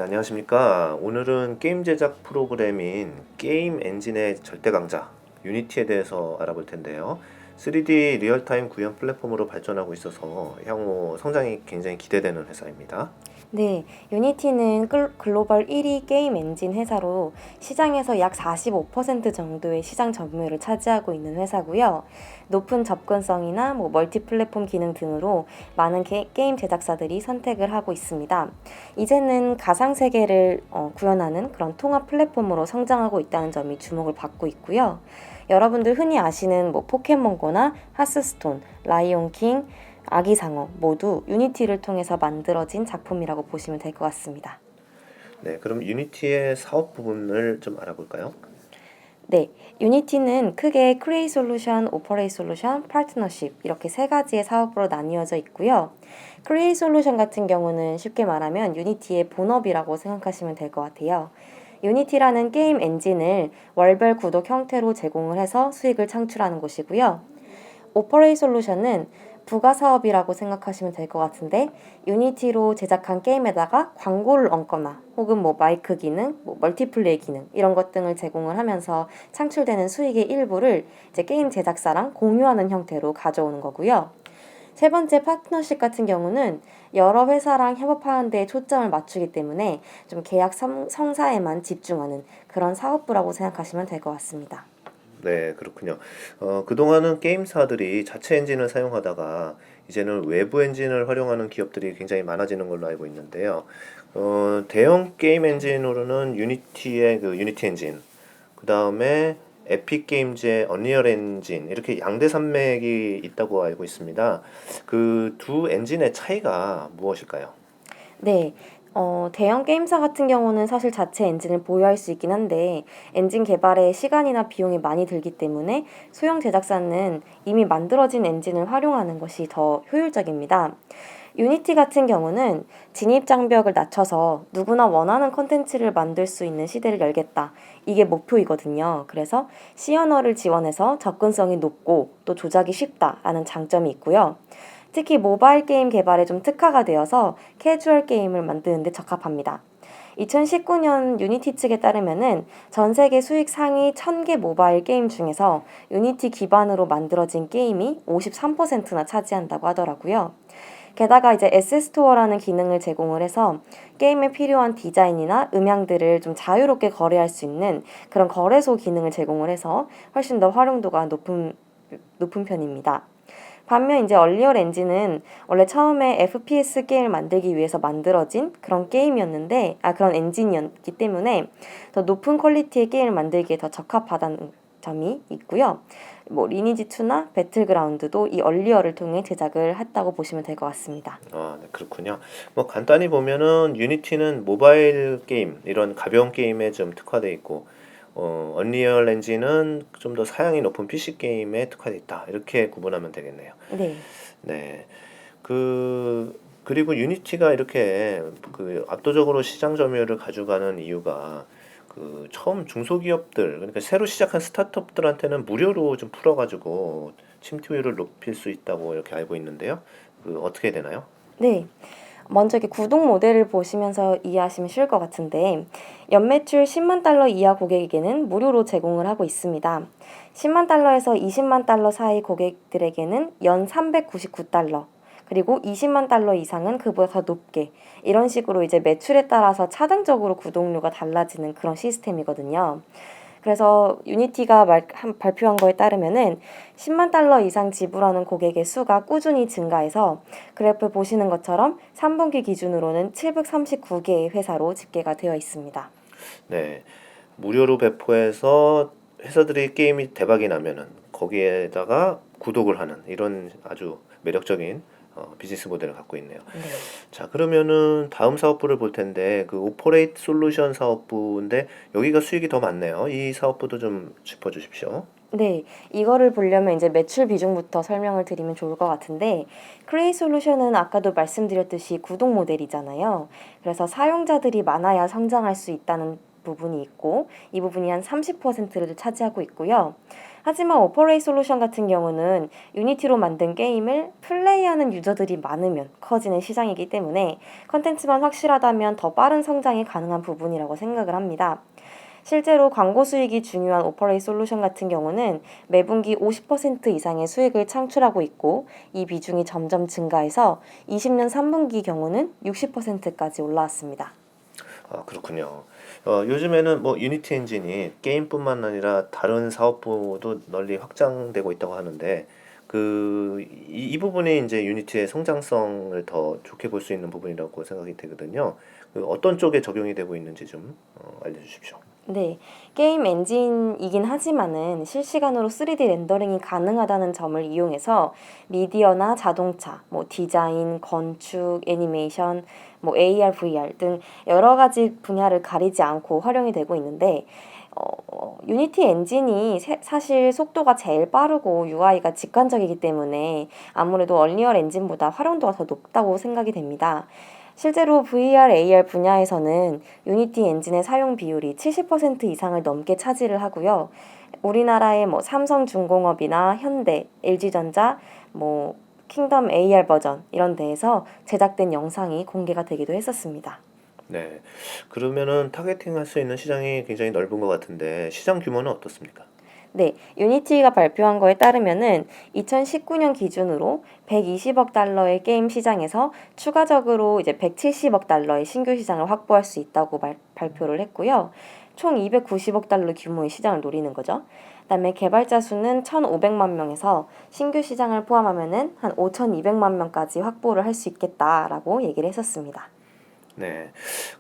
안녕하십니까. 오늘은 게임 제작 프로그램인 게임 엔진의 절대 강자, 유니티에 대해서 알아볼 텐데요. 3D 리얼타임 구현 플랫폼으로 발전하고 있어서 향후 성장이 굉장히 기대되는 회사입니다. 네, 유니티는 글로벌 1위 게임 엔진 회사로 시장에서 약 45% 정도의 시장 점유율을 차지하고 있는 회사고요. 높은 접근성이나 멀티 플랫폼 기능 등으로 많은 게임 제작사들이 선택을 하고 있습니다. 이제는 가상 세계를 구현하는 그런 통합 플랫폼으로 성장하고 있다는 점이 주목을 받고 있고요. 여러분들 흔히 아시는 포켓몬고나 하스스톤, 라이온킹, 아기상어 모두 유니티를 통해서 만들어진 작품이라고 보시면 될 것 같습니다. 네, 그럼 유니티의 사업 부분을 좀 알아볼까요? 네, 유니티는 크게 크리에이트 솔루션, 오퍼레이트 솔루션, 파트너십 이렇게 세 가지의 사업으로 나뉘어져 있고요. 크리에이트 솔루션 같은 경우는 쉽게 말하면 유니티의 본업이라고 생각하시면 될 것 같아요. 유니티라는 게임 엔진을 월별 구독 형태로 제공을 해서 수익을 창출하는 곳이고요. 오퍼레이 솔루션은 부가 사업이라고 생각하시면 될 것 같은데 유니티로 제작한 게임에다가 광고를 얹거나 혹은 마이크 기능, 멀티플레이 기능 이런 것 등을 제공을 하면서 창출되는 수익의 일부를 이제 게임 제작사랑 공유하는 형태로 가져오는 거고요. 세 번째 파트너십 같은 경우는 여러 회사랑 협업하는 데 초점을 맞추기 때문에 좀 계약 성사에만 집중하는 그런 사업부라고 생각하시면 될 것 같습니다. 네, 그렇군요. 그동안은 게임사들이 자체 엔진을 사용하다가 이제는 외부 엔진을 활용하는 기업들이 굉장히 많아지는 걸로 알고 있는데요. 대형 게임 엔진으로는 유니티의 그 유니티 엔진, 그 다음에 에픽 게임즈의 언리얼 엔진 이렇게 양대 산맥이 있다고 알고 있습니다. 그 두 엔진의 차이가 무엇일까요? 네. 대형 게임사 같은 경우는 사실 자체 엔진을 보유할 수 있긴 한데 엔진 개발에 시간이나 비용이 많이 들기 때문에 소형 제작사는 이미 만들어진 엔진을 활용하는 것이 더 효율적입니다. 유니티 같은 경우는 진입 장벽을 낮춰서 누구나 원하는 컨텐츠를 만들 수 있는 시대를 열겠다. 이게 목표이거든요. 그래서 C 언어를 지원해서 접근성이 높고 또 조작이 쉽다라는 장점이 있고요. 특히 모바일 게임 개발에 좀 특화가 되어서 캐주얼 게임을 만드는 데 적합합니다. 2019년 유니티 측에 따르면은 전 세계 수익 상위 1000개 모바일 게임 중에서 유니티 기반으로 만들어진 게임이 53%나 차지한다고 하더라고요. 게다가 이제 에스스토어라는 기능을 제공을 해서 게임에 필요한 디자인이나 음향들을 좀 자유롭게 거래할 수 있는 그런 거래소 기능을 제공을 해서 훨씬 더 활용도가 높은 편입니다. 반면 이제 얼리얼 엔진은 원래 처음에 FPS 게임을 만들기 위해서 만들어진 그런 게임이었는데, 그런 엔진이었기 때문에 더 높은 퀄리티의 게임을 만들기에 더 적합하다는 점이 있고요. 리니지2나 배틀그라운드도 이 얼리얼을 통해 제작을 했다고 보시면 될 것 같습니다. 아, 네, 그렇군요. 뭐 간단히 보면은 유니티는 모바일 게임 이런 가벼운 게임에 좀 특화돼 있고 언리얼 엔진은 좀 더 사양이 높은 PC 게임에 특화돼 있다. 이렇게 구분하면 되겠네요. 네. 네. 그리고 유니티가 이렇게 그 압도적으로 시장 점유율을 가져가는 이유가 그 처음 중소기업들 그러니까 새로 시작한 스타트업들한테는 무료로 좀 풀어가지고 침투율을 높일 수 있다고 이렇게 알고 있는데요. 그 어떻게 되나요? 네. 먼저 이렇게 구독 모델을 보시면서 이해하시면 쉬울 것 같은데 연매출 10만 달러 이하 고객에게는 무료로 제공을 하고 있습니다. 10만 달러에서 20만 달러 사이 고객들에게는 연 399달러, 그리고 20만 달러 이상은 그보다 더 높게 이런 식으로 이제 매출에 따라서 차등적으로 구독료가 달라지는 그런 시스템이거든요. 그래서 유니티가 발표한 거에 따르면은 10만 달러 이상 지불하는 고객의 수가 꾸준히 증가해서 그래프 보시는 것처럼 3분기 기준으로는 739개의 회사로 집계가 되어 있습니다. 네. 무료로 배포해서 회사들이 게임이 대박이 나면은 거기에다가 구독을 하는 이런 아주 매력적인 비즈니스 모델을 갖고 있네요. 네. 자, 그러면은 다음 사업부를 볼 텐데 그 오퍼레이트 솔루션 사업부인데 여기가 수익이 더 많네요. 이 사업부도 좀 짚어 주십시오. 네, 이거를 보려면 이제 매출 비중부터 설명을 드리면 좋을 것 같은데, 크레이 솔루션은 아까도 말씀드렸듯이 구독 모델이잖아요. 그래서 사용자들이 많아야 성장할 수 있다는 부분이 있고, 이 부분이 한 30%를 차지하고 있고요. 하지만 오퍼레이 솔루션 같은 경우는 유니티로 만든 게임을 플레이하는 유저들이 많으면 커지는 시장이기 때문에 컨텐츠만 확실하다면 더 빠른 성장이 가능한 부분이라고 생각을 합니다. 실제로 광고 수익이 중요한 오퍼레이 솔루션 같은 경우는 매분기 50% 이상의 수익을 창출하고 있고 이 비중이 점점 증가해서 20년 3분기 경우는 60%까지 올라왔습니다. 아, 그렇군요. 요즘에는 뭐 유니티 엔진이 게임뿐만 아니라 다른 사업부도 널리 확장되고 있다고 하는데 이 부분이 이제 유니티의 성장성을 더 좋게 볼 수 있는 부분이라고 생각이 되거든요. 어떤 쪽에 적용이 되고 있는지 좀 알려주십시오. 네, 게임 엔진이긴 하지만은 실시간으로 3D 렌더링이 가능하다는 점을 이용해서 미디어나 자동차, 뭐 디자인, 건축, 애니메이션, 뭐 AR, VR 등 여러 가지 분야를 가리지 않고 활용이 되고 있는데 유니티 엔진이 사실 속도가 제일 빠르고 UI가 직관적이기 때문에 아무래도 얼리얼 엔진보다 활용도가 더 높다고 생각이 됩니다. 실제로 VR, AR 분야에서는 유니티 엔진의 사용 비율이 70% 이상을 넘게 차지를 하고요. 우리나라의 뭐 삼성중공업이나 현대, LG전자, 뭐 킹덤 AR 버전 이런 데에서 제작된 영상이 공개가 되기도 했었습니다. 네. 그러면은 타겟팅 할 수 있는 시장이 굉장히 넓은 것 같은데 시장 규모는 어떻습니까? 네, 유니티가 발표한 거에 따르면은 2019년 기준으로 120억 달러의 게임 시장에서 추가적으로 이제 170억 달러의 신규 시장을 확보할 수 있다고 발표를 했고요. 총 290억 달러 규모의 시장을 노리는 거죠. 그다음에 개발자 수는 1,500만 명에서 신규 시장을 포함하면은 한 5,200만 명까지 확보를 할 수 있겠다라고 얘기를 했었습니다. 네.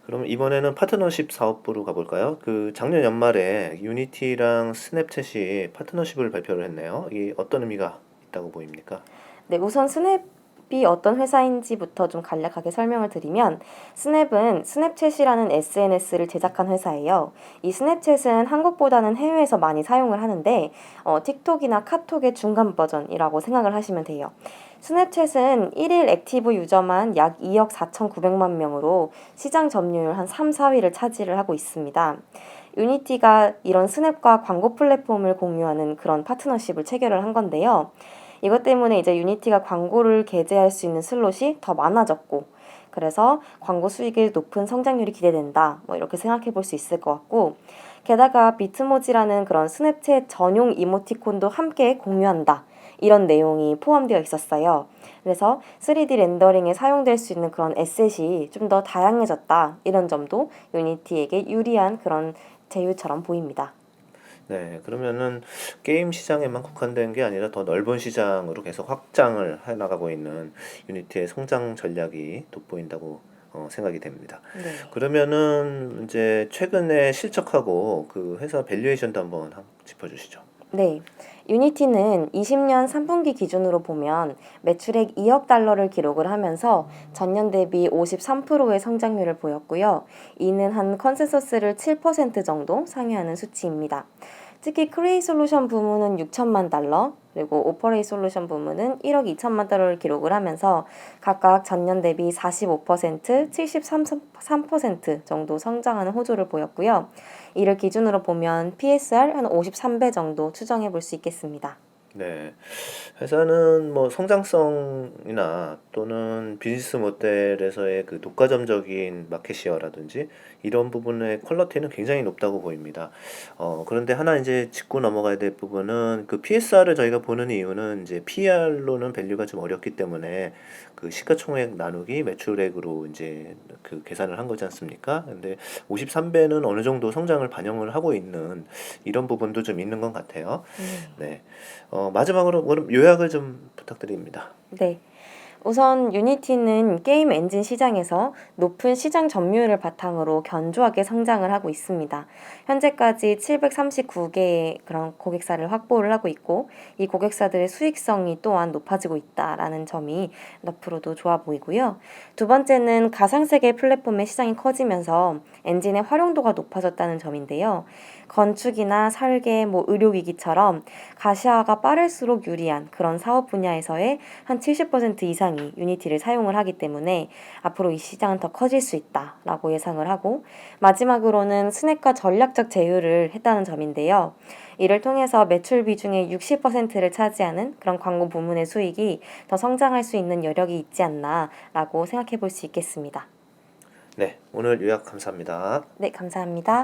그럼 이번에는 파트너십 사업부로 가볼까요? 작년 연말에 유니티랑 스냅챗이 파트너십을 발표를 했네요. 이게 어떤 의미가 있다고 보입니까? 네, 우선 스냅이 어떤 회사인지부터 좀 간략하게 설명을 드리면 스냅은 스냅챗이라는 SNS를 제작한 회사예요. 이 스냅챗은 한국보다는 해외에서 많이 사용을 하는데 틱톡이나 카톡의 중간 버전이라고 생각을 하시면 돼요. 스냅챗은 1일 액티브 유저만 약 2억 4,900만 명으로 시장 점유율 한 3, 4위를 차지를 하고 있습니다. 유니티가 이런 스냅과 광고 플랫폼을 공유하는 그런 파트너십을 체결을 한 건데요. 이것 때문에 이제 유니티가 광고를 게재할 수 있는 슬롯이 더 많아졌고, 그래서 광고 수익의 높은 성장률이 기대된다. 뭐 이렇게 생각해 볼 수 있을 것 같고, 게다가 비트모지라는 그런 스냅챗 전용 이모티콘도 함께 공유한다. 이런 내용이 포함되어 있었어요. 그래서 3D 렌더링에 사용될 수 있는 그런 에셋이 좀 더 다양해졌다. 이런 점도 유니티에게 유리한 그런 제휴처럼 보입니다. 네. 그러면은 게임 시장에만 국한된 게 아니라 더 넓은 시장으로 계속 확장을 해 나가고 있는 유니티의 성장 전략이 돋보인다고 생각이 됩니다. 네. 그러면은 이제 최근에 실적하고 그 회사 밸류에이션도 한번 짚어주시죠. 네. 유니티는 20년 3분기 기준으로 보면 매출액 2억 달러를 기록을 하면서 전년 대비 53%의 성장률을 보였고요. 이는 한 컨센서스를 7% 정도 상회하는 수치입니다. 특히 크레이 솔루션 부문은 6천만 달러, 그리고 오퍼레이 솔루션 부문은 1억 2천만 달러를 기록을 하면서 각각 전년 대비 45%, 73% 정도 성장하는 호조를 보였고요. 이를 기준으로 보면 PSR 한 53배 정도 추정해 볼 수 있겠습니다. 네. 회사는 뭐 성장성이나 또는 비즈니스 모델에서의 그 독과점적인 마켓 시어라든지 이런 부분의 퀄리티는 굉장히 높다고 보입니다. 그런데 하나 이제 짚고 넘어가야 될 부분은 그 PSR을 저희가 보는 이유는 이제 PR로는 밸류가 좀 어렵기 때문에 그 시가총액 나누기 매출액으로 이제 그 계산을 한 거지 않습니까? 근데 53배는 어느 정도 성장을 반영을 하고 있는 이런 부분도 좀 있는 것 같아요. 네. 네. 마지막으로 그럼 요약을 좀 부탁드립니다. 네. 우선 유니티는 게임 엔진 시장에서 높은 시장 점유율을 바탕으로 견조하게 성장을 하고 있습니다. 현재까지 739개의 그런 고객사를 확보를 하고 있고 이 고객사들의 수익성이 또한 높아지고 있다라는 점이 앞으로도 좋아 보이고요. 두 번째는 가상세계 플랫폼의 시장이 커지면서 엔진의 활용도가 높아졌다는 점인데요. 건축이나 설계, 뭐 의료기기처럼 가시화가 빠를수록 유리한 그런 사업 분야에서의 한 70% 이상이 이상이 유니티를 사용을 하기 때문에 앞으로 이 시장은 더 커질 수 있다라고 예상을 하고, 마지막으로는 스낵과 전략적 제휴를 했다는 점인데요. 이를 통해서 매출 비중의 60%를 차지하는 그런 광고 부문의 수익이 더 성장할 수 있는 여력이 있지 않나라고 생각해 볼 수 있겠습니다. 네, 오늘 요약 감사합니다. 네, 감사합니다.